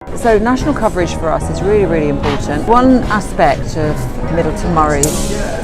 So national coverage for us is really, really important. One aspect of Middleton Murray's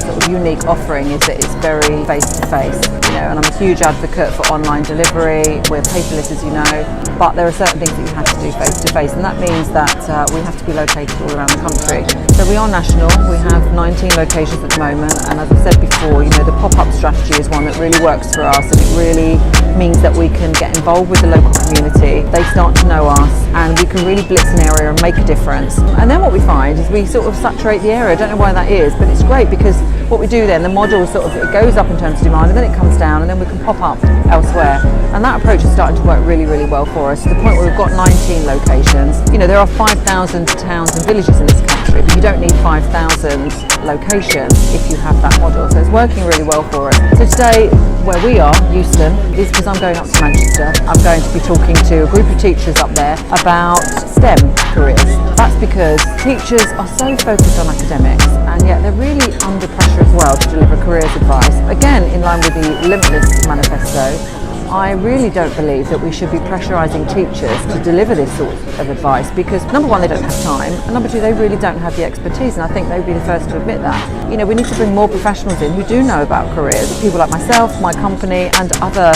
sort of unique offering is that it's very face-to-face. And I'm a huge advocate for online delivery. We're paperless, as you know, but there are certain things that you have to do face-to-face, and that means that we have to be located all around the country. So we are national. We have 19 locations at the moment, and as I said before, the pop-up strategy is one that really works for us, and it really means that we can get involved with the local community. They start to know us, and we can really blitz an area and make a difference. And then what we find is we sort of saturate the area. I don't know why that is, but it's great because what we do then, the model it goes up in terms of demand, and then it comes down, and then we can pop up elsewhere. And that approach is starting to work really, really well for us, to the point where we've got 19 locations. There are 5,000 towns and villages in this country, but you don't need 5,000 locations if you have that model. So it's working really well for us. So today, where we are, Euston, is because I'm going up to Manchester. I'm going to be talking to a group of teachers up there about STEM careers. That's because teachers are so focused on academics, and yet they're really under pressure as well to deliver careers advice. Again, in line with the Limitless Manifesto, I really don't believe that we should be pressurising teachers to deliver this sort of advice, because number one, they don't have time, and number two, they really don't have the expertise, and I think they would be the first to admit that. We need to bring more professionals in who do know about careers, people like myself, my company, and other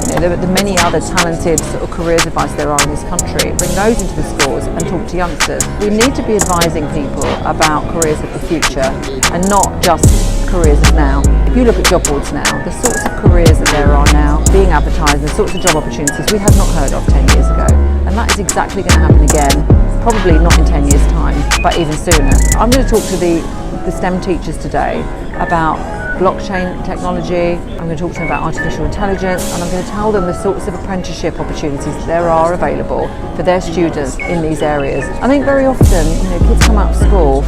the many other talented sort of careers advice there are in this country. Bring those into the schools and talk to youngsters. We need to be advising people about careers of the future and not just careers of now. If you look at job boards now, the sorts of careers that there are now being advertised, the sorts of job opportunities we had not heard of 10 years ago. And that is exactly going to happen again, probably not in 10 years' time, but even sooner. I'm going to talk to the STEM teachers today about blockchain technology. I'm going to talk to them about artificial intelligence, and I'm going to tell them the sorts of apprenticeship opportunities that there are available for their students in these areas. I think very often, kids come out of school,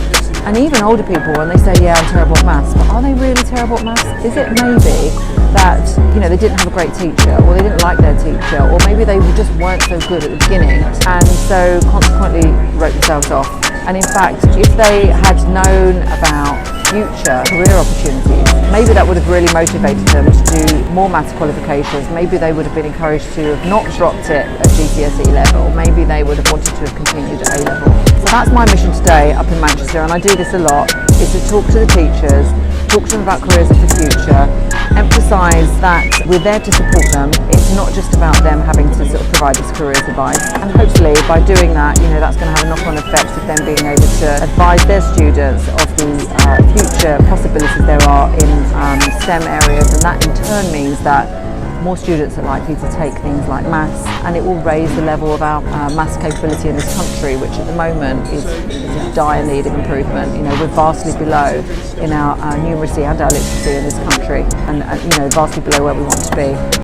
and even older people, when they say, yeah, I'm terrible at maths, but are they really terrible at maths? Is it maybe that, they didn't have a great teacher, or they didn't like their teacher, or maybe they just weren't so good at the beginning, and so consequently wrote themselves off? And in fact, if they had known about future career opportunities, maybe that would have really motivated them to do more maths qualifications. Maybe they would have been encouraged to have not dropped it at GCSE level. Maybe they would have wanted to have continued at A level. So that's my mission today up in Manchester, and I do this a lot, is to talk to the teachers, talk to them about careers of the future, emphasise that we're there to support them. It's not just about them having to sort of provide us careers advice. And hopefully by doing that, that's going to have a knock-on effect of them being able to advise their students of the future possibilities there are in STEM areas, and that in turn means that more students are likely to take things like maths, and it will raise the level of our maths capability in this country, which at the moment is in dire need of improvement. We're vastly below in our numeracy and our literacy in this country, and vastly below where we want to be.